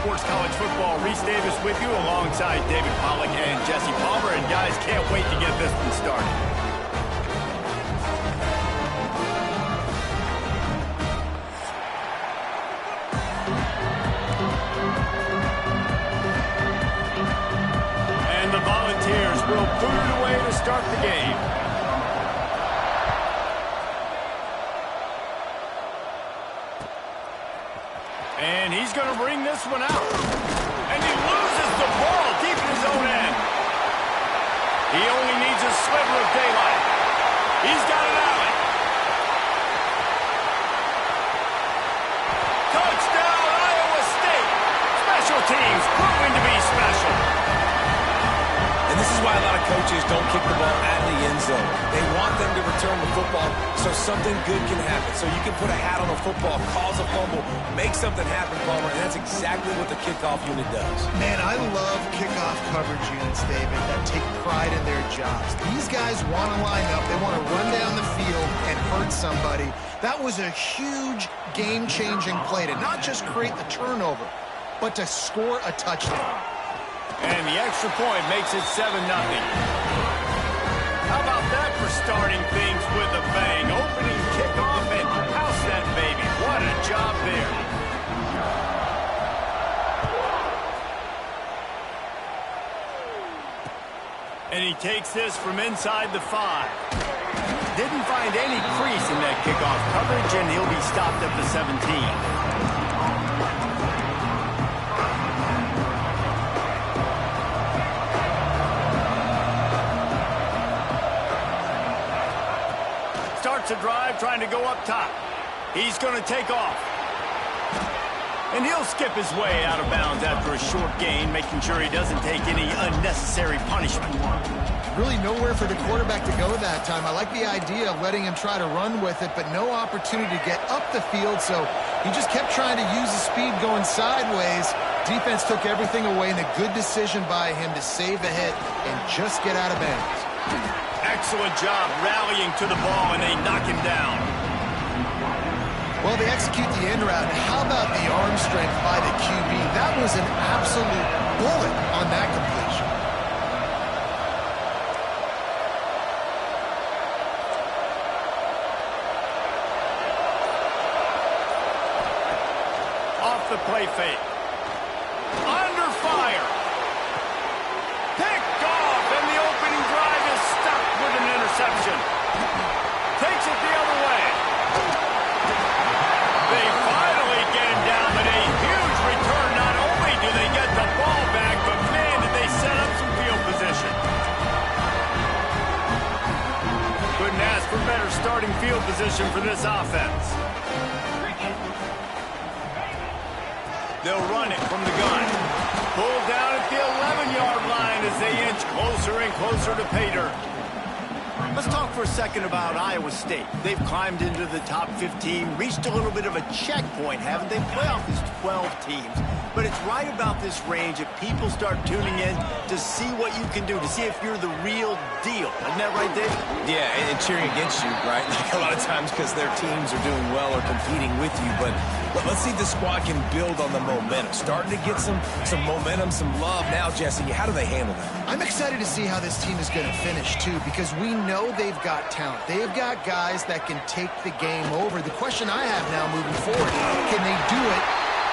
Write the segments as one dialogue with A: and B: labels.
A: Sports College Football. Reese Davis with you alongside David Pollack and Jesse Palmer. And guys, can't wait to get this one started. And the Volunteers will boot it away to start the game. And he's going to bring this one out. And he loses the ball deep in his own end. He only needs a sliver of daylight. He's got an alley. Touchdown, Iowa State. Special teams proving to be special.
B: And this is why a lot of coaches don't kick the ball out of the end zone. They want them to return the football so something good can happen. So you can put a hat on a football, cause a fumble, make something happen, Palmer, and that's exactly what the kickoff unit does.
C: Man, I love kickoff coverage units, David, that take pride in their jobs. These guys want to line up. They want to run down the field and hurt somebody. That was a huge game-changing play to not just create the turnover, but to score a touchdown.
A: And the extra point makes it 7-0. How about that for starting things with a bang? Opening kickoff and house that baby. What a job there. And he takes this from inside the 5. Didn't find any crease in that kickoff coverage, and he'll be stopped at the 17. Starts a drive trying to go up top. He's going to take off. And he'll skip his way out of bounds after a short gain, making sure he doesn't take any unnecessary punishment.
C: Really nowhere for the quarterback to go that time. I like the idea of letting him try to run with it, but no opportunity to get up the field, so he just kept trying to use the speed going sideways. Defense took everything away, and a good decision by him to save the hit and just get out of bounds.
A: Excellent job rallying to the ball, and they knock him down.
C: Well, they execute the end route. How about the arm strength by the QB? That was an absolute bullet on that completion.
A: Off the play fake. Under fire. Picked off, and the opening drive is stopped with an interception. Takes it the other way. They finally get him down, but a huge return. Not only do they get the ball back, but man, did they set up some field position. Couldn't ask for better starting field position for this offense. They'll run it from the gun. Pulled down at the 11-yard line as they inch closer and closer to pay dirt. Let's talk for a second about Iowa State. They've climbed into the top 15, reached a little bit of a checkpoint, haven't they? Playoff is 12 teams. But it's right about this range that people start tuning in to see what you can do, to see if you're the real deal. Isn't that right, Dave?
B: Yeah, and cheering against you, right? Like a lot of times because their teams are doing well or competing with you. But let's see if the squad can build on the momentum. Starting to get some momentum, some love. Now, Jesse, how do they handle that?
C: I'm excited to see how this team is going to finish, too, because we know they've got talent. They've got guys that can take the game over. The question I have now moving forward, can they do it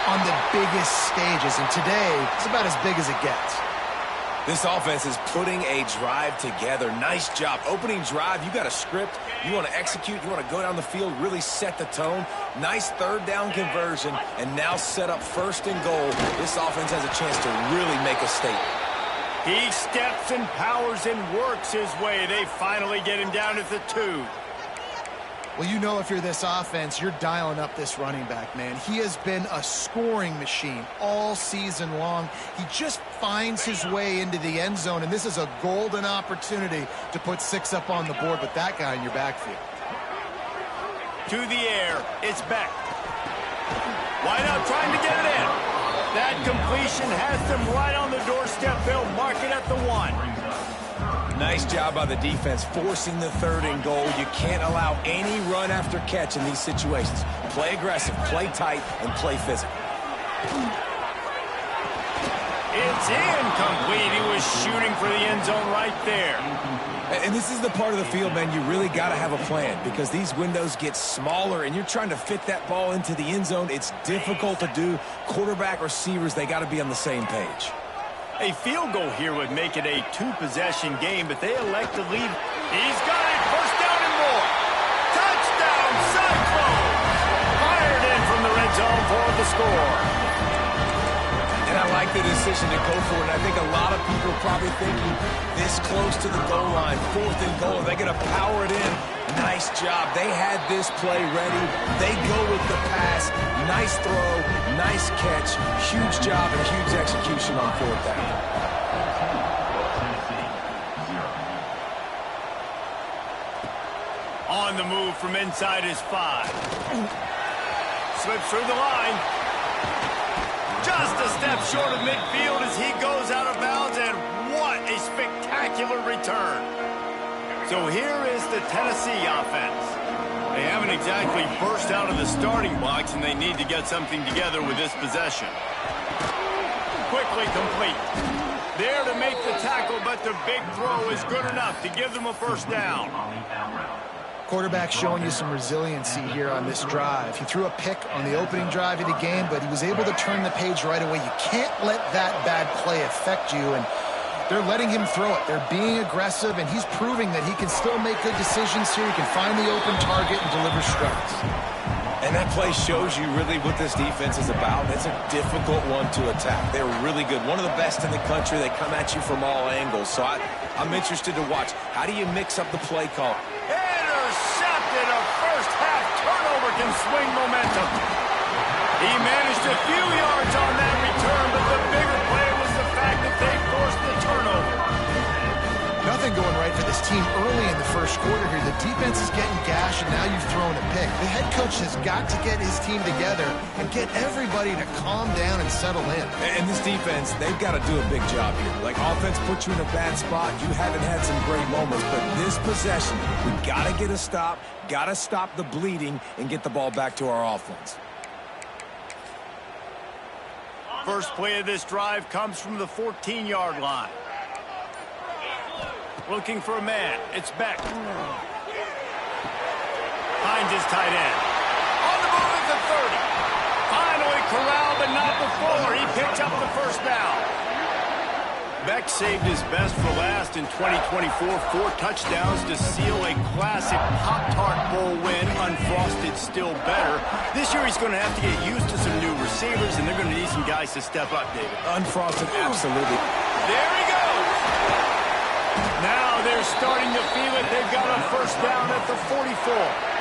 C: on the biggest stages? And today, it's about as big as it gets.
B: This offense is putting a drive together. Nice job. Opening drive, you got a script. You want to execute. You want to go down the field, really set the tone. Nice third down conversion, and now set up first and goal. This offense has a chance to really make a statement.
A: He steps and powers and works his way. They finally get him down at the 2.
C: Well, you know if you're this offense, you're dialing up this running back, man. He has been a scoring machine all season long. He just finds his way into the end zone, and this is a golden opportunity to put 6 up on the board with that guy in your backfield.
A: To the air, it's Beck. Wide out trying to get it in. That completion has them right on the doorstep. They'll mark it at the 1.
B: Nice job by the defense forcing the 3rd and goal. You can't allow any run after catch in these situations. Play aggressive, play tight, and play physical.
A: It's incomplete. He was shooting for the end zone right there.
B: And this is the part of the field, man, you really got to have a plan because these windows get smaller and you're trying to fit that ball into the end zone. It's difficult to do. Quarterback, receivers, they got to be on the same page.
A: A field goal here would make it a two-possession game, but they elect to leave. He's got it. First down and more. Touchdown, Cyclones. Fired in from the red zone for the score.
B: And I like the decision to go for it. And I think a lot of people are probably thinking this close to the goal line, 4th and goal. They're going to power it in. Nice job. They had this play ready. They go with the pass. Nice throw, nice catch. Huge job and huge execution on 4th down.
A: On the move from inside his 5. Slips through the line. Just a step short of midfield as he goes out of bounds, and what a spectacular return. So here is the Tennessee offense. They haven't exactly burst out of the starting blocks, and they need to get something together with this possession. Quickly complete. There to make the tackle, but the big throw is good enough to give them a first down.
C: Quarterback showing you some resiliency here on this drive. He threw a pick on the opening drive of the game, but he was able to turn the page right away. You can't let that bad play affect you, and they're letting him throw it. They're being aggressive, and he's proving that he can still make good decisions here. He can find the open target and deliver strikes.
B: And that play shows you really what this defense is about. It's a difficult one to attack. They're really good. One of the best in the country. They come at you from all angles. So I'm interested to watch. How do you mix up the play call?
A: Intercepted. A first-half turnover can swing momentum. He managed a few yards on that return, but the bigger play was the fact that they forced the turnover.
C: Nothing going right for this team early in the first quarter here. The defense is getting gashed, and now you've thrown a pick. The head coach has got to get his team together and get everybody to calm down and settle in.
B: And this defense, they've got to do a big job here. Like, offense puts you in a bad spot. You haven't had some great moments, but this possession, we got to get a stop, got to stop the bleeding, and get the ball back to our offense.
A: First play of this drive comes from the 14-yard line. Looking for a man. It's Beck. Finds his tight end. On the move at the 30. Finally corralled, but not before. He picks up the first down. Beck saved his best for last in 2024. 4 touchdowns to seal a classic Pop-Tart Bowl win. Unfrosted, still better. This year he's going to have to get used to some new receivers, and they're going to need some guys to step up, David.
B: Unfrosted, absolutely.
A: There he goes. Now they're starting to feel it. They've got a first down at the 44.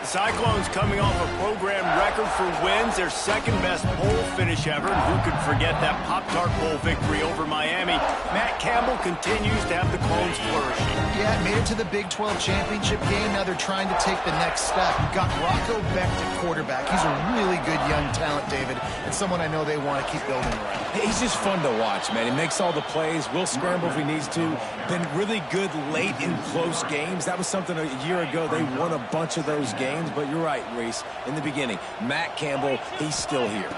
A: The Cyclones coming off a program record for wins, their second-best bowl finish ever. And who could forget that Pop-Tart Bowl victory over Miami? Matt Campbell continues to have the Clones flourishing.
C: Yeah, made it to the Big 12 championship game. Now they're trying to take the next step. You've got Rocco Beck at quarterback. He's a really good young talent, David, and someone I know they want to keep building around.
B: He's just fun to watch, man. He makes all the plays. Will scramble if he needs to. Been really good late in close games. That was something a year ago. They won a bunch of those games. But you're right, Reese, in the beginning. Matt Campbell, he's still here.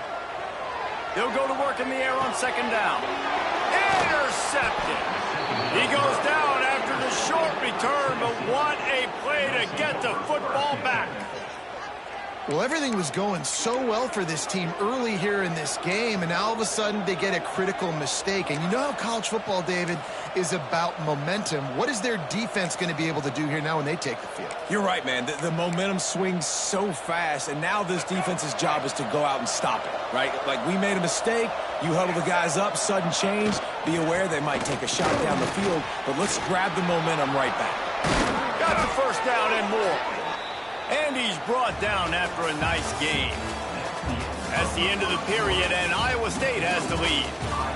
A: They'll go to work in the air on second down. Intercepted. He goes down after the short return, but what a play to get the football back.
C: Well, everything was going so well for this team early here in this game, and now all of a sudden they get a critical mistake. And you know how college football, David, is about momentum. What is their defense going to be able to do here now when they take the field?
B: You're right, man. The momentum swings so fast, and now this defense's job is to go out and stop it, right? Like, we made a mistake. You huddle the guys up, sudden change. Be aware they might take a shot down the field, but let's grab the momentum right back.
A: Got the first down and more. And he's brought down after a nice game. That's the end of the period, and Iowa State has the lead.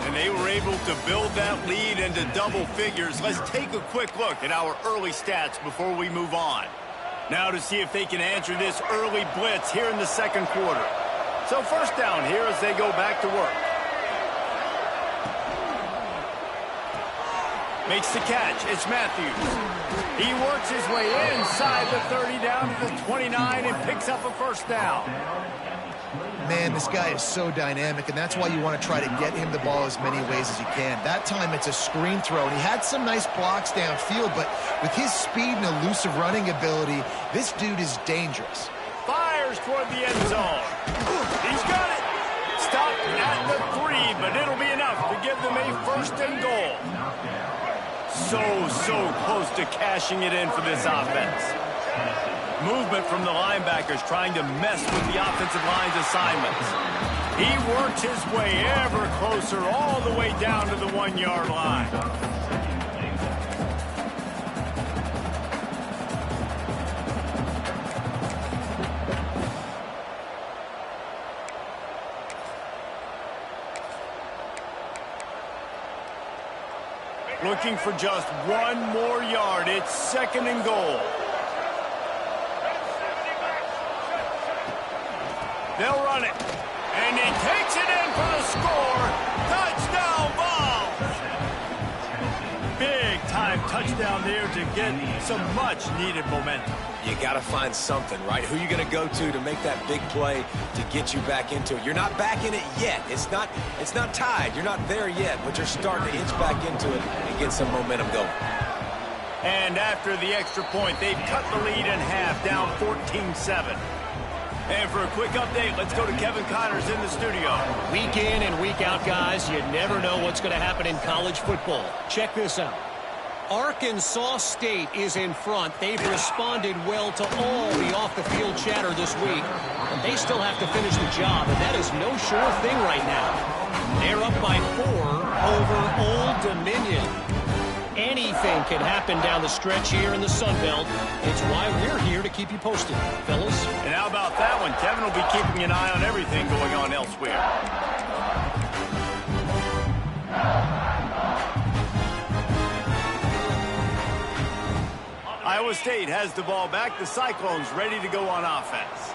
A: And they were able to build that lead into double figures. Let's take a quick look at our early stats before we move on. Now to see if they can answer this early blitz here in the second quarter. So first down here as they go back to work. Makes the catch. It's Matthews. He works his way inside the 30 down to the 29 and picks up a first down.
C: man, this guy is so dynamic, and that's why you want to try to get him the ball as many ways as you can. That time, it's a screen throw, and he had some nice blocks downfield, but with his speed and elusive running ability, this dude is dangerous.
A: Fires toward the end zone. He's got it. Stopped at the 3, but it'll be enough to give them a first and goal. So close to cashing it in for this offense. Movement from the linebackers trying to mess with the offensive line's assignments. He works his way ever closer all the way down to the 1-yard line. Looking for just 1 more yard. It's second and goal. They'll run it. And he takes it in for the score. Touchdown ball. Big time touchdown there to get some much needed momentum.
B: You got to find something, right? Who are you going to go to make that big play to get you back into it? You're not back in it yet. It's not tied. You're not there yet, but you're starting to inch back into it and get some momentum going.
A: And after the extra point, they've cut the lead in half, down 14-7. And for a quick update, let's go to Kevin Connors in the studio.
D: Week in and week out, guys, you never know what's going to happen in college football. Check this out. Arkansas State is in front. They've responded well to all the off-the-field chatter this week. And they still have to finish the job, and that is no sure thing right now. They're up by 4 over Old Dominion. Anything can happen down the stretch here in the Sun Belt. It's why we're here to keep you posted, fellas.
A: And how about that one? Kevin will be keeping an eye on everything going on elsewhere. Iowa State has the ball back. The Cyclones ready to go on offense.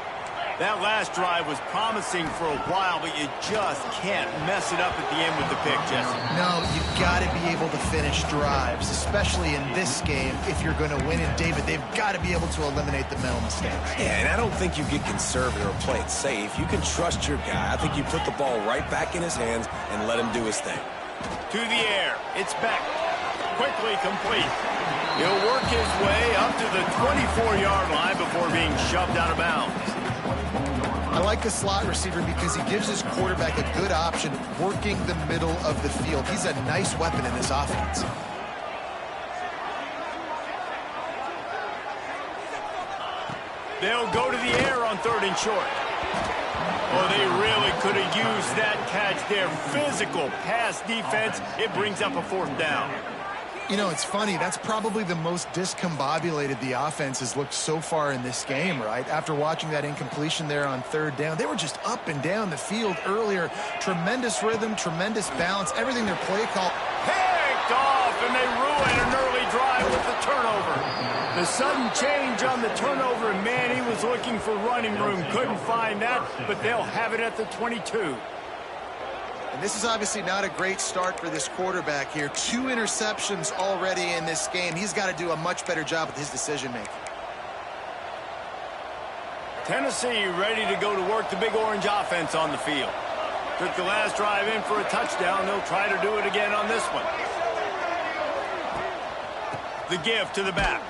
A: That last drive was promising for a while, but you just can't mess it up at the end with the pick, Jesse.
C: No, you've got to be able to finish drives, especially in this game. If you're going to win it, David, they've got to be able to eliminate the mental mistakes.
B: Yeah, and I don't think you get conservative or play it safe. You can trust your guy. I think you put the ball right back in his hands and let him do his thing.
A: To the air. It's back. Quickly complete. He'll work his way up to the 24-yard line before being shoved out of bounds.
C: I like the slot receiver because he gives his quarterback a good option working the middle of the field. He's a nice weapon in this offense.
A: They'll go to the air on 3rd and short. Oh, they really could have used that catch there. Physical pass defense. It brings up a 4th down.
C: You know, it's funny. That's probably the most discombobulated the offense has looked so far in this game, right? After watching that incompletion there on 3rd down, they were just up and down the field earlier. Tremendous rhythm, tremendous balance, everything their play call.
A: Picked off, and they ruin an early drive with the turnover. The sudden change on the turnover, and man, he was looking for running room. Couldn't find that, but they'll have it at the 22.
C: And this is obviously not a great start for this quarterback here. 2 interceptions already in this game. He's got to do a much better job with his decision-making.
A: Tennessee ready to go to work the Big Orange offense on the field. Took the last drive in for a touchdown. They'll try to do it again on this one. The give to the back.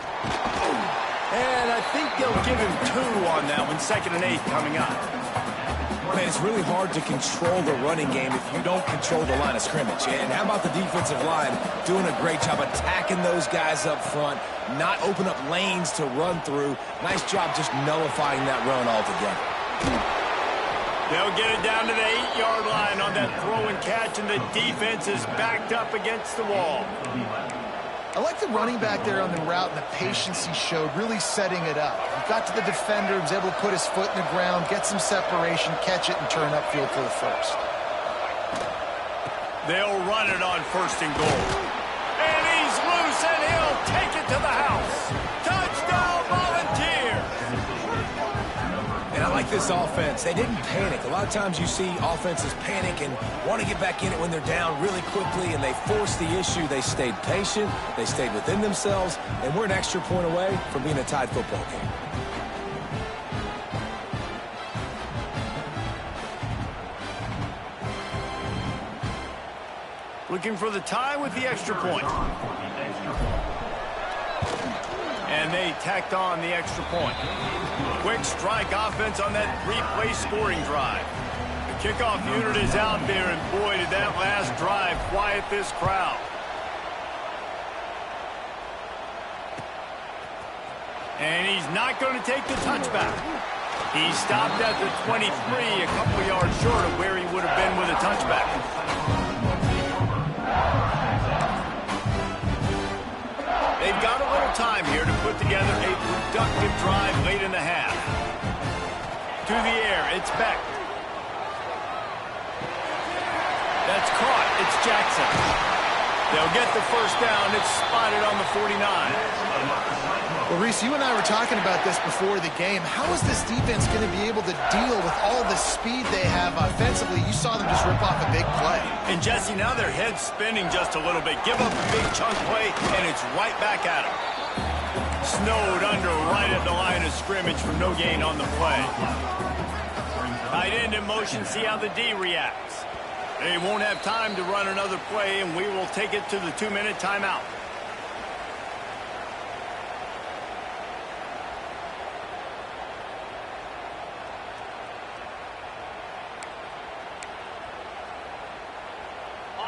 A: And I think they'll give him 2 on that one. 2nd and 8 coming up.
B: Man, it's really hard to control the running game if you don't control the line of scrimmage. And how about the defensive line doing a great job attacking those guys up front, not open up lanes to run through. Nice job just nullifying that run altogether.
A: They'll get it down to the 8-yard line on that throw and catch, and the defense is backed up against the wall.
C: I like the running back there on the route and the patience he showed, really setting it up. He got to the defender, was able to put his foot in the ground, get some separation, catch it, and turn upfield for the first.
A: They'll run it on 1st and goal. And he's loose, and he'll take it to the house. Touchdown, Volunteers!
B: And I like this offense. They didn't panic. A lot of times you see offenses panic and want to get back in it when they're down really quickly, and they force the issue. They stayed patient. They stayed within themselves, and we're an extra point away from being a tied football game.
A: Looking for the tie with the extra point. And they tacked on the extra point. Quick strike offense on that three-play scoring drive. The kickoff unit is out there, and boy, did that last drive quiet this crowd. And he's not going to take the touchback. He stopped at the 23, a couple of yards short of where he would have been with a touchback. They've got a little time here to put together a productive drive late in the half. To the air, it's Beck. That's caught. It's Jackson. They'll get the first down. It's spotted on the 49.
C: Well, Reese, you and I were talking about this before the game. How is this defense going to be able to deal with all the speed they have offensively? You saw them just rip off a big play.
A: And, Jesse, now their head's spinning just a little bit. Give up a big chunk play, and it's right back at them. Snowed under right at the line of scrimmage for no gain on the play. Tight end in motion. See how the D reacts. They won't have time to run another play, and we will take it to the 2-minute timeout.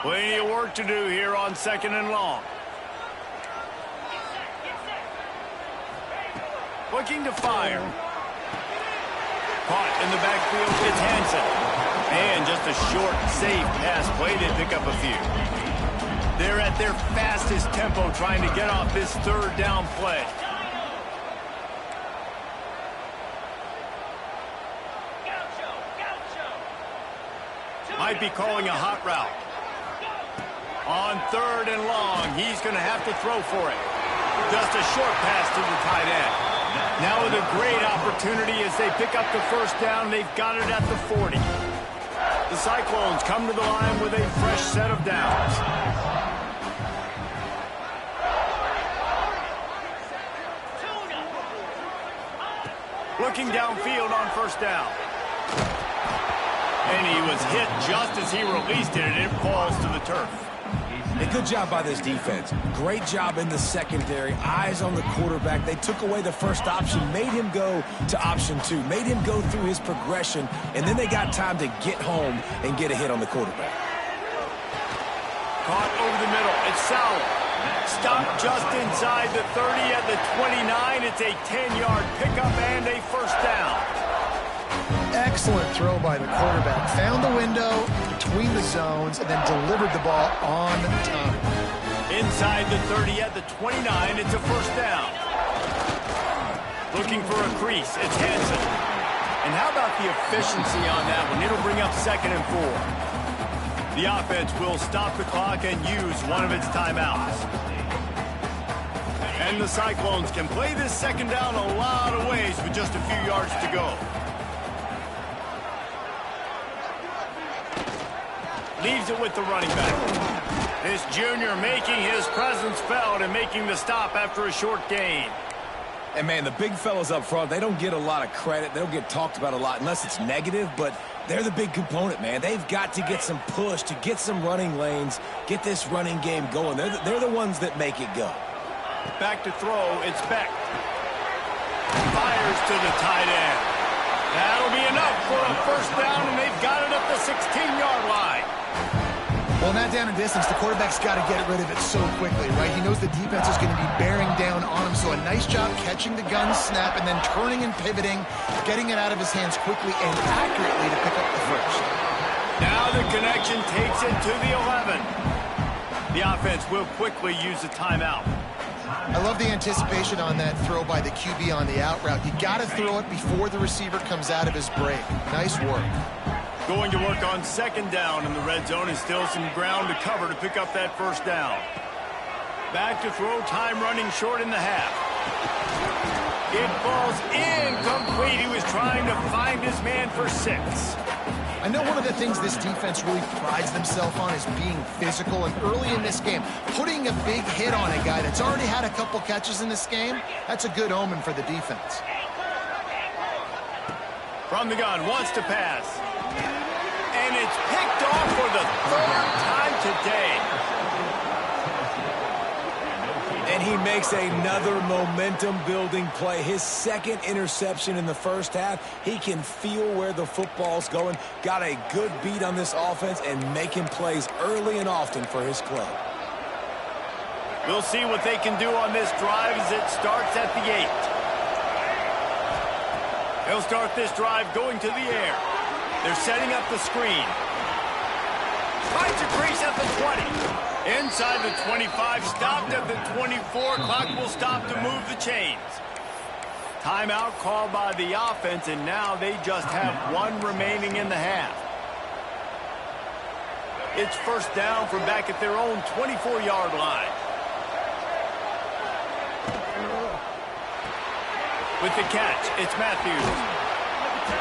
A: Plenty of work to do here on 2nd and long. Looking to fire. Caught in the backfield, it's Hansen. And just a short, safe pass play to pick up a few. They're at their fastest tempo trying to get off this third down play. Might be calling a hot route. On 3rd and long, he's going to have to throw for it. Just a short pass to the tight end. Now with a great opportunity as they pick up the first down, they've got it at the 40. The Cyclones come to the line with a fresh set of downs. Looking downfield on first down. And he was hit just as he released it, and it falls to the turf.
B: A good job by this defense. Great job in the secondary. Eyes on the quarterback. They took away the first option, made him go to option 2, made him go through his progression, and then they got time to get home and get a hit on the quarterback.
A: Caught over the middle. It's Sowell. Stopped just inside the 30 at the 29. It's a 10-yard pickup and a first down.
C: Excellent throw by the quarterback. Found the window between the zones and then delivered the ball on time.
A: Inside the 30 at the 29, it's a first down. Looking for a crease, it's Hansen. And how about the efficiency on that one? It'll bring up 2nd and 4. The offense will stop the clock and use one of its timeouts. And the Cyclones can play this second down a lot of ways with just a few yards to go. Leaves it with the running back. This junior making his presence felt and making the stop after a short gain.
B: And, man, the big fellas up front, they don't get a lot of credit. They don't get talked about a lot unless it's negative, but they're the big component, man. They've got to get some push, to get some running lanes, get this running game going. They're the ones that make it go.
A: Back to throw, it's Beck. Fires to the tight end. That'll be enough for a first down, and they've got it at the 16-yard line.
C: Well, in that down and distance, the quarterback's got to get rid of it so quickly, right? He knows the defense is going to be bearing down on him, so a nice job catching the gun snap and then turning and pivoting, getting it out of his hands quickly and accurately to pick up the first.
A: Now the connection takes it to the 11. The offense will quickly use a timeout.
C: I love the anticipation on that throw by the QB on the out route. You got to throw it before the receiver comes out of his break. Nice work.
A: Going to work on 2nd down in the red zone, and still some ground to cover to pick up that first down. Back to throw, time running short in the half. It falls incomplete. He was trying to find his man for 6.
C: I know one of the things this defense really prides themselves on is being physical, and early in this game, putting a big hit on a guy that's already had a couple catches in this game, that's a good omen for the defense.
A: From the gun, wants to pass. And it's picked off for the 3rd time today.
B: makes another momentum-building play. His second interception in the first half. He can feel where the football's going. Got a good beat on this offense and making plays early and often for his club.
A: We'll see what they can do on this drive as it starts at the 8. They'll start this drive going to the air. They're setting up the screen. Finds a crease at the 20. Inside the 25, stopped at the 24. Clock will stop to move the chains. Timeout called by the offense, and now they just have one remaining in the half. It's first down from back at their own 24-yard line. With the catch, it's Matthews.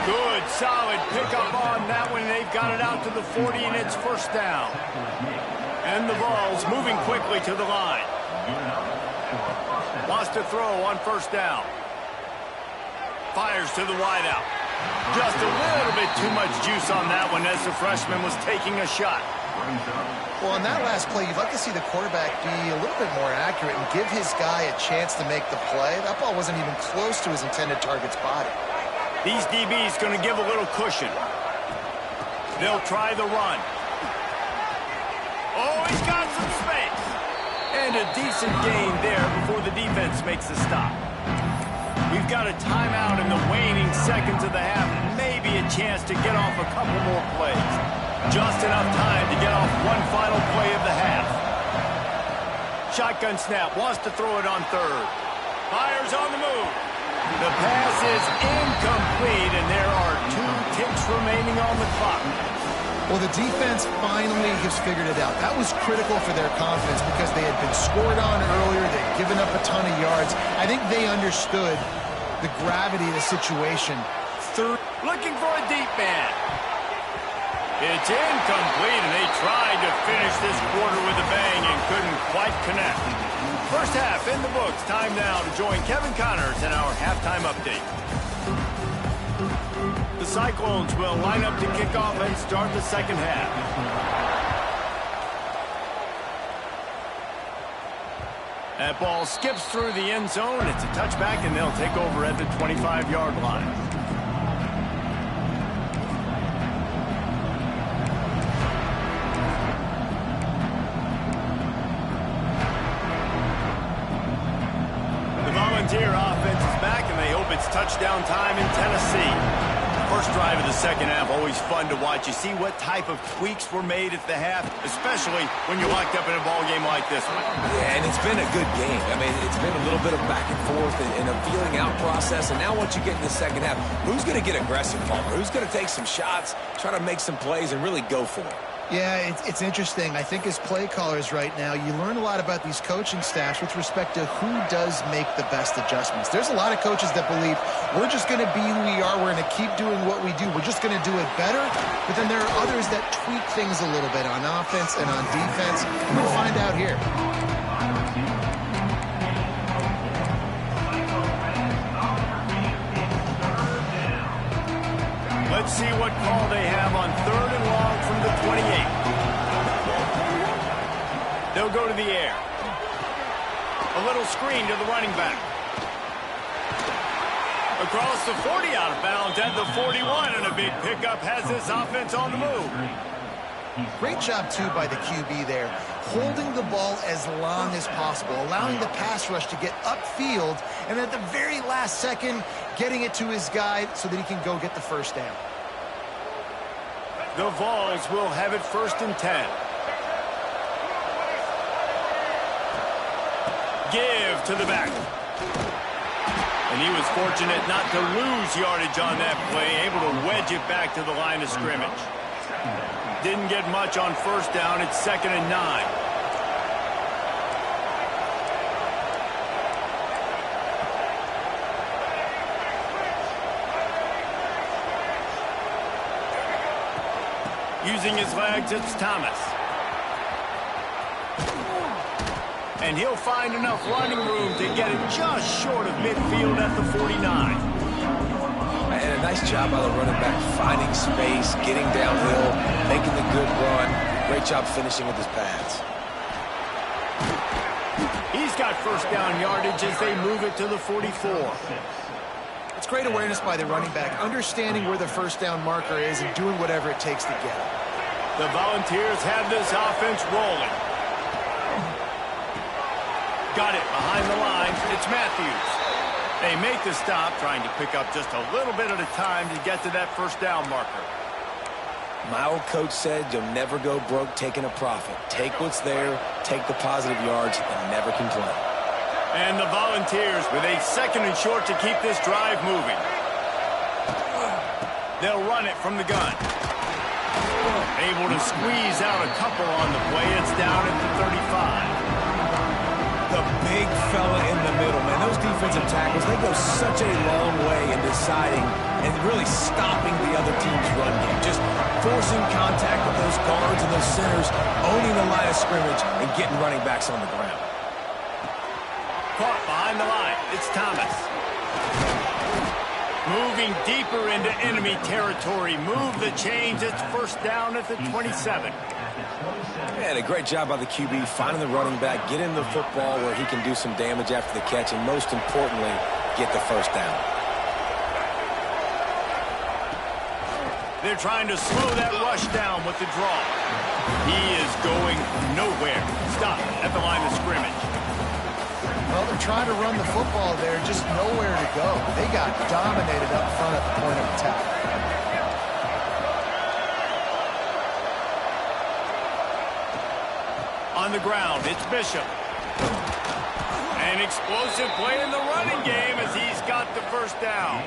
A: Good, solid pickup on that one. They've got it out to the 40, and it's first down. And the Vols moving quickly to the line. Wants to throw on first down. Fires to the wideout. Just a little bit too much juice on that one as the freshman was taking a shot.
C: Well, on that last play, you'd like to see the quarterback be a little bit more accurate and give his guy a chance to make the play. That ball wasn't even close to his intended target's body.
A: These DBs going to give a little cushion. They'll try the run. Oh, he's got some space. And a decent gain there before the defense makes a stop. We've got a timeout in the waning seconds of the half. Maybe a chance to get off a couple more plays. Just enough time to get off one final play of the half. Shotgun snap, wants to throw it on third. Fires on the move. The pass is incomplete, and there are 2 ticks remaining on the clock.
C: Well, the defense finally has figured it out. That was critical for their confidence because they had been scored on earlier. They'd given up a ton of yards. I think they understood the gravity of the situation. Third.
A: Looking for a deep man. It's incomplete, and they tried to finish this quarter with a bang and couldn't quite connect. First half in the books. Time now to join Kevin Connors in our halftime update. The Cyclones will line up to kick off and start the second half. That ball skips through the end zone. It's a touchback, and they'll take over at the 25-yard line. Volunteer offense is back, and they hope it's touchdown time in Tennessee. First drive of the second half, always fun to watch. You see what type of tweaks were made at the half, especially when you're locked up in a ball game like this one.
B: Yeah, and it's been a good game. I mean, it's been a little bit of back and forth and a feeling out process. And now once you get in the second half, who's going to get aggressive, Palmer? Who's going to take some shots, try to make some plays, and really go for it?
C: Yeah, it's interesting. I think as play callers right now, you learn a lot about these coaching staffs with respect to who does make the best adjustments. There's a lot of coaches that believe we're just going to be who we are. We're going to keep doing what we do. We're just going to do it better. But then there are others that tweak things a little bit on offense and on defense. And we'll find out here.
A: Let's see what call they have on third and long from the 28. They'll go to the air. A little screen to the running back. Across the 40, out of bounds at the 41, and a big pickup has this offense on the move.
C: Great job, too, by the QB there, holding the ball as long as possible, allowing the pass rush to get upfield, and at the very last second, getting it to his guy so that he can go get the first down.
A: The Vols will have it first and 10. Give to the back. And he was fortunate not to lose yardage on that play, able to wedge it back to the line of scrimmage. Didn't get much on first down. It's 2nd and 9. Using his legs, it's Thomas. And he'll find enough running room to get it just short of midfield at the 49.
B: And a nice job by the running back, finding space, getting downhill, making the good run. Great job finishing with his pads.
A: He He's got first down yardage as they move it to the 44.
C: It's great awareness by the running back, understanding where the first down marker is and doing whatever it takes to get it.
A: The Volunteers have this offense rolling. Got it behind the line. It's Matthews. They make the stop, trying to pick up just a little bit at a time to get to that first down marker.
B: My old coach said you'll never go broke taking a profit. Take what's there, take the positive yards, and never complain.
A: And the Volunteers with a 2nd and short to keep this drive moving. They'll run it from the gun. Able to squeeze out a couple on the play. It's down at the 35.
B: The big fella in the middle, man. Those defensive tackles, they go such a long way in deciding and really stopping the other team's run game. Just forcing contact with those guards and those centers, owning the line of scrimmage, and getting running backs on the ground.
A: Caught behind the line. It's Thomas. Moving deeper into enemy territory. Move the chains. It's first down at the 27.
B: And a great job by the QB finding the running back, getting the football where he can do some damage after the catch, and most importantly, get the first down.
A: They're trying to slow that rush down with the draw. He is going nowhere. Stop at the line of scrimmage.
C: Well, they're trying to run the football there, just nowhere to go. They got dominated up front at the point of attack.
A: On the ground, it's Bishop. An explosive play in the running game as he's got the first down.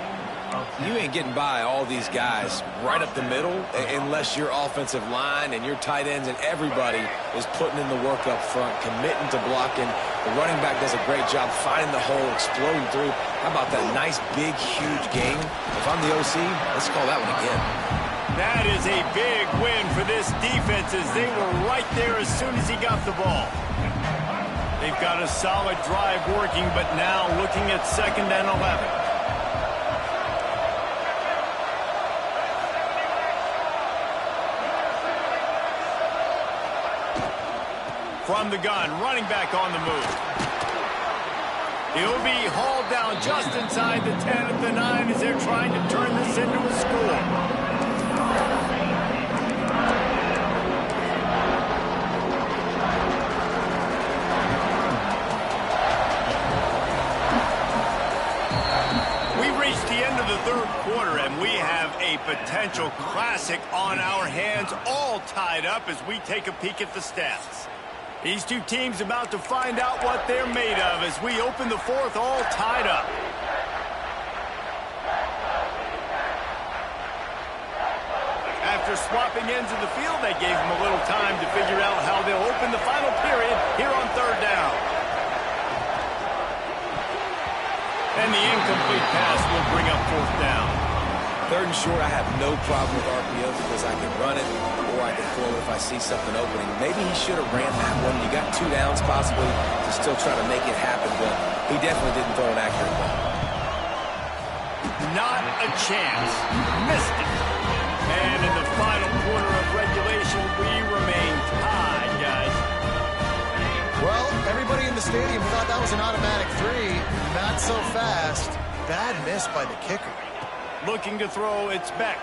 B: You ain't getting by all these guys right up the middle unless your offensive line and your tight ends and everybody is putting in the work up front, committing to blocking. The running back does a great job finding the hole, exploding through. How about that nice, big, huge game? If I'm the OC, let's call that one again.
A: That is a big win for this defense as they were right there as soon as he got the ball. They've got a solid drive working, but now looking at 2nd and 11. From the gun, running back on the move. He'll be hauled down just inside the 10 at the 9 as they're trying to turn this into a score. We reached the end of the 3rd quarter, and we have a potential classic on our hands, all tied up as we take a peek at the stats. These two teams about to find out what they're made of as we open the 4th all tied up. After swapping ends of the field, they gave them a little time to figure out how they'll open the final period here on 3rd down. And the incomplete pass will bring up 4th down.
B: 3rd and short, I have no problem with RPO because I can run it or I can throw it if I see something opening. Maybe he should have ran that one. You got 2 downs possibly to still try to make it happen, but he definitely didn't throw an accurate ball.
A: Not a chance. Missed it. And in the final quarter of regulation, we remain tied, guys.
C: Well, everybody in the stadium thought that was an automatic 3. Not so fast. Bad miss by the kicker.
A: Looking to throw, it's Beck.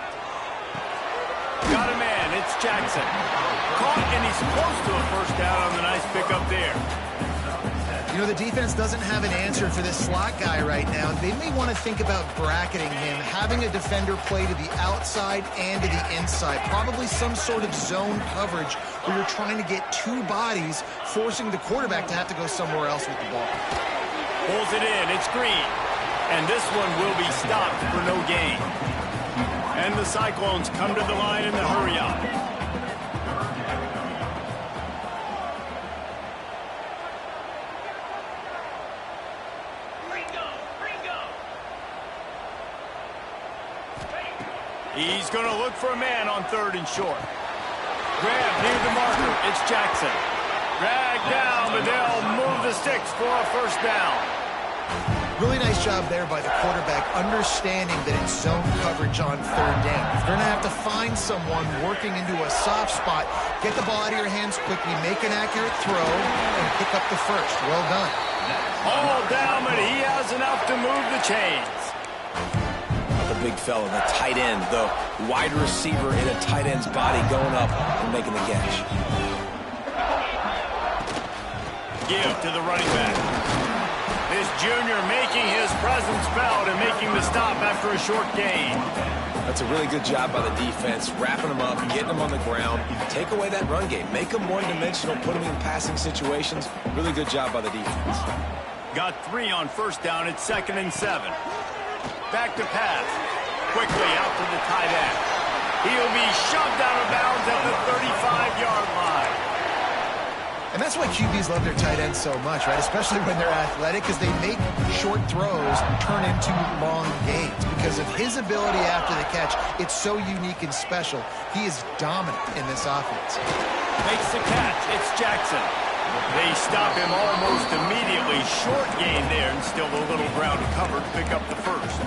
A: Got a man, it's Jackson. Caught, and he's close to a first down on the nice pickup there.
C: You know, the defense doesn't have an answer for this slot guy right now. They may want to think about bracketing him, having a defender play to the outside and to the inside. Probably some sort of zone coverage where you're trying to get 2 bodies, forcing the quarterback to have to go somewhere else with the ball.
A: Pulls it in, it's Green. And this one will be stopped for no gain. And the Cyclones come to the line in the hurry-up. He's going to look for a man on 3rd and short. Grab near the marker. It's Jackson. Dragged down, but they'll move the sticks for a first down.
C: Really nice job there by the quarterback, understanding that it's zone coverage on third down. If they're going to have to find someone working into a soft spot, get the ball out of your hands quickly, make an accurate throw, and pick up the first. Well done.
A: All down, but he has enough to move the chains.
B: The big fella, the tight end, the wide receiver in a tight end's body going up and making the catch.
A: Give to the running back. This junior making his presence felt and making the stop after a short gain.
B: That's a really good job by the defense, wrapping them up, getting them on the ground. Take away that run game. Make them one-dimensional, put them in passing situations. Really good job by the defense.
A: Got 3 on first down. It's 2nd and 7. Back to pass. Quickly out to the tight end. He'll be shoved out of bounds at the 35-yard line.
C: And that's why QBs love their tight ends so much, right? Especially when they're athletic, because they make short throws turn into long gains. Because of his ability after the catch, it's so unique and special. He is dominant in this offense.
A: Makes the catch. It's Jackson. They stop him almost immediately. Short gain there, and still a little ground to cover to pick up the first.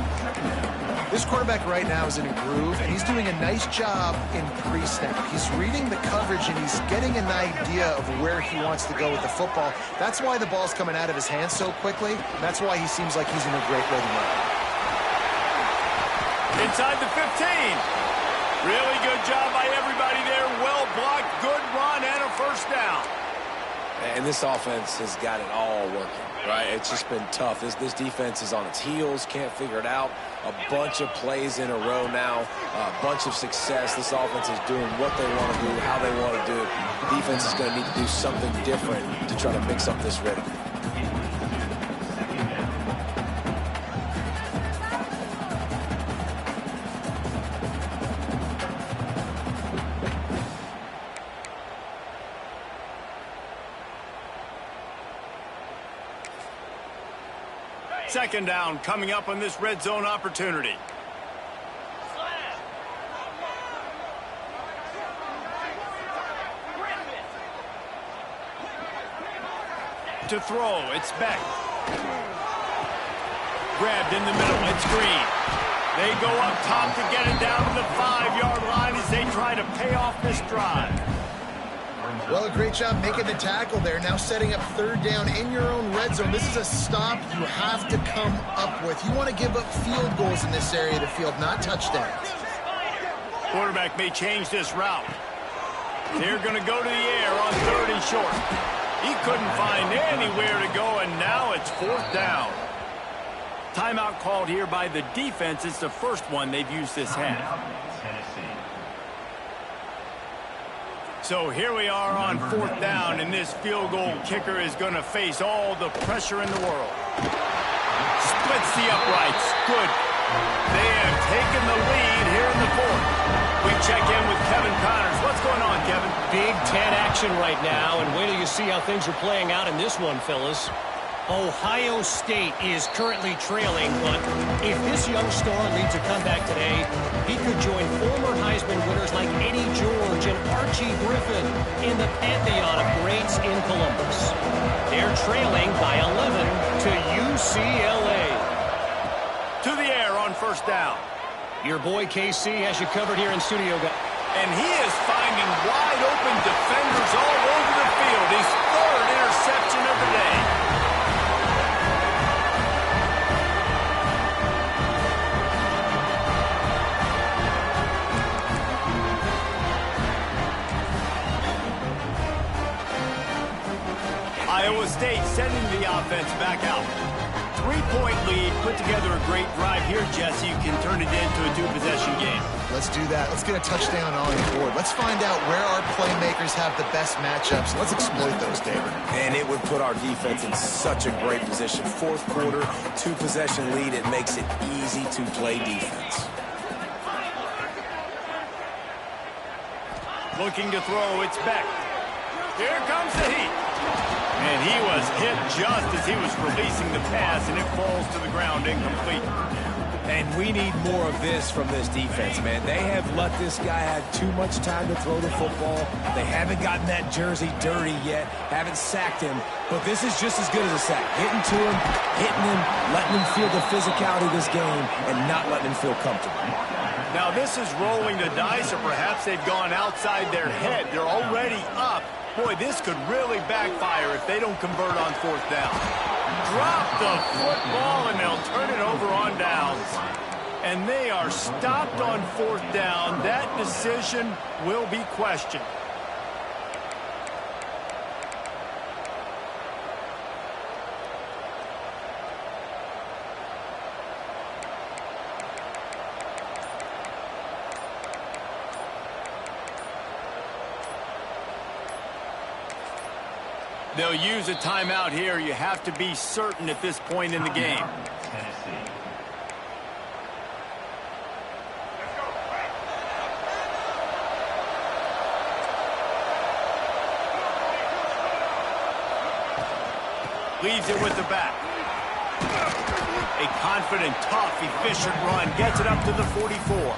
C: This quarterback right now is in a groove, and he's doing a nice job in pre-snap. He's reading the coverage, and he's getting an idea of where he wants to go with the football. That's why the ball's coming out of his hands so quickly. That's why he seems like he's in a great rhythm right now.
A: Inside the 15. Really good job by everybody there. Well blocked, good run, and a first down.
B: And this offense has got it all working, right? It's just been tough. This defense is on its heels, can't figure it out. A bunch of plays in a row now, a bunch of success. This offense is doing what they want to do, how they want to do it. The defense is going to need to do something different to try to mix up this rhythm.
A: Second down coming up on this red zone opportunity. To throw, it's Beck. Grabbed in the middle, it's Green. They go up top to get it down to the 5-yard line as they try to pay off this drive.
C: Well, a great job making the tackle there. Now setting up third down in your own red zone. This is a stop you have to come up with. You want to give up field goals in this area of the field, not touchdowns.
A: Quarterback may change this route. They're going to go to the air on 3rd and short. He couldn't find anywhere to go, and now it's 4th down. Timeout called here by the defense. It's the first one they've used this half. So here we are on 4th down, and this field goal kicker is going to face all the pressure in the world. Splits the uprights. Good. They have taken the lead here in the 4th. We check in with Kevin Connors. What's going on, Kevin?
D: Big 10 action right now, and wait till you see how things are playing out in this one, fellas. Ohio State is currently trailing, but if this young star leads a comeback today, he could join former Heisman winners like Eddie George and Archie Griffin in the pantheon of greats in Columbus. They're trailing by 11 to UCLA.
A: To the air on 1st down.
D: Your boy KC has you covered here in studio.
A: And he is finding wide open defenders all over the field. His 3rd interception of the day. Iowa State sending the offense back out. 3-point lead, put together a great drive here, Jesse. You can turn it into a 2-possession game.
C: Let's do that. Let's get a touchdown on the board. Let's find out where our playmakers have the best matchups. Let's exploit those, David.
B: And it would put our defense in such a great position. 4th quarter, 2-possession lead. It makes it easy to play defense.
A: Looking to throw, it's Beck. Here comes the heat. And he was hit just as he was releasing the pass, and it falls to the ground incomplete.
B: And we need more of this from this defense, man. They have let this guy have too much time to throw the football. They haven't gotten that jersey dirty yet, haven't sacked him. But this is just as good as a sack. Getting to him, hitting him, letting him feel the physicality of this game, and not letting him feel comfortable.
A: Now this is rolling the dice, or perhaps they've gone outside their head. They're already up. Boy, this could really backfire if they don't convert on fourth down. Drop the football, and they'll turn it over on downs. And they are stopped on fourth down. That decision will be questioned. They'll use a timeout here. You have to be certain at this point in the game. Leaves it with the back. A confident, tough, efficient run. Gets it up to the 44.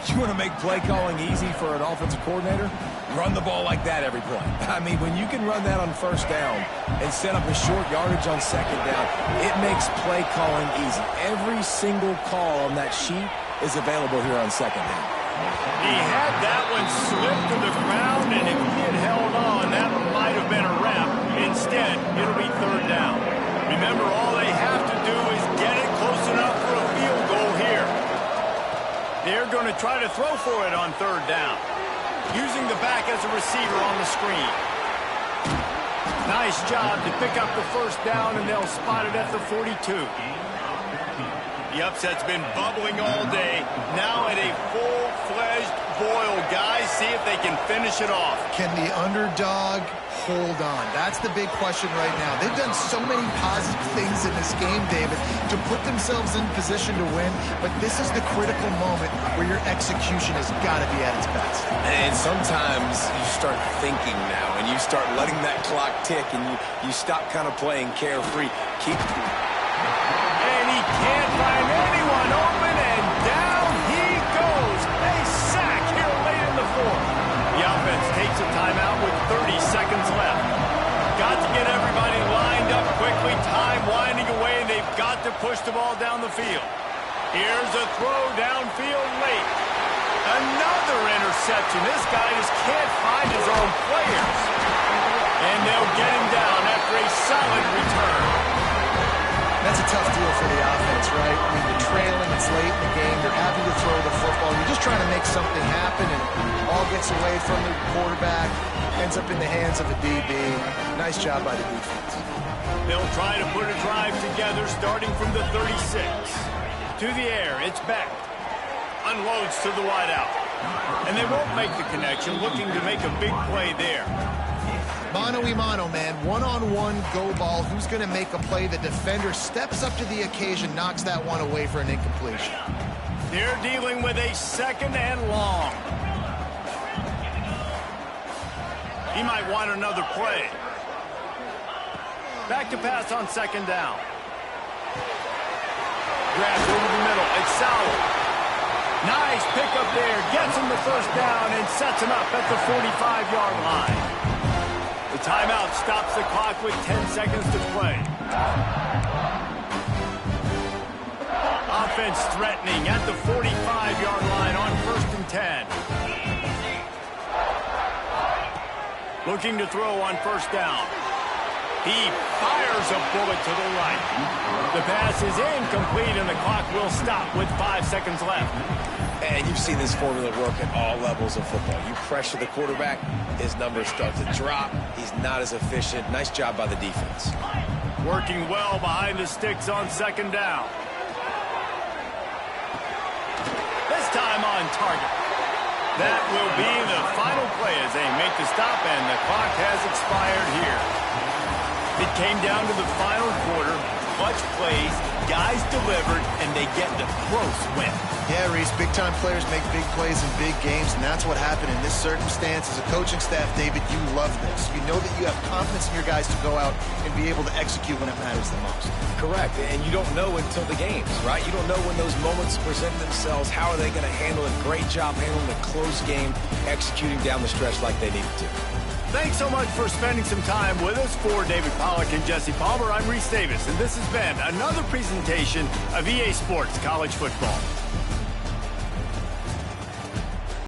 B: You want to make play calling easy for an offensive coordinator? Run the ball like that every play. I mean, when you can run that on first down and set up a short yardage on second down, it makes play calling easy. Every single call on that sheet is available here on second down.
A: He had that one slip to the ground, and if he had held on, that might have been a wrap. Instead, it'll be third down. Remember, all they have to do is get it close enough for a field goal here. They're going to try to throw for it on third down, using the back as a receiver on the screen. Nice job to pick up the first down, and they'll spot it at the 42. The upset's been bubbling all day. Now at a full-fledged boil, guys. See if they can finish it off.
C: Can the underdog hold on? That's the big question right now. They've done so many positive things in this game, David, to put themselves in position to win, but this is the critical moment where your execution has got to be at its best.
B: And sometimes you start thinking now, and you start letting that clock tick, and you stop kind of playing carefree.
A: And he can't find anyone open, and down he goes. A sack here late in the fourth. The offense takes a timeout with 30 seconds left. Got to get everybody lined up quickly. Time winding away, and they've got to push the ball down the field. Here's a throw downfield late. Another interception. This guy just can't find his own players. And they'll get him down after a solid return.
C: That's a tough deal for the offense, right? I mean, you're trailing, it's late in the game, you're having to throw the football, you're just trying to make something happen, and all gets away from the quarterback, ends up in the hands of a DB. Nice job by the defense.
A: They'll try to put a drive together starting from the 36. To the air, it's Beck. Unloads to the wideout. And they won't make the connection, looking to make a big play there.
C: Mano-a-mano, man. One-on-one go ball. Who's going to make a play? The defender steps up to the occasion, knocks that one away for an incompletion.
A: They're dealing with a second and long. He might want another play. Back to pass on second down. Grabs over the middle. It's Sowell. Nice pickup there. Gets him the first down and sets him up at the 45-yard line. The timeout stops the clock with 10 seconds to play. Offense threatening at the 45-yard line on 1st and 10. Looking to throw on first down. He fires a bullet to the right. The pass is incomplete, and the clock will stop with 5 seconds left.
B: And you've seen this formula work at all levels of football. You pressure the quarterback, his numbers start to drop. He's not as efficient. Nice job by the defense.
A: Working well behind the sticks on second down. This time on target. That will be the final play as they make the stop, and the clock has expired here. It came down to the final quarter. clutch plays, guys delivered, and they get the close win.
C: Yeah, Reese, big-time players make big plays in big games, and that's what happened in this circumstance. As a coaching staff, David, you love this. You know that you have confidence in your guys to go out and be able to execute when it matters the most.
B: Correct, and you don't know until the games, right? You don't know when those moments present themselves. How are they going to handle it? Great job handling a close game, executing down the stretch like they needed to.
A: Thanks so much for spending some time with us. For David Pollack and Jesse Palmer, I'm Reese Davis, and this has been another presentation of EA Sports College Football.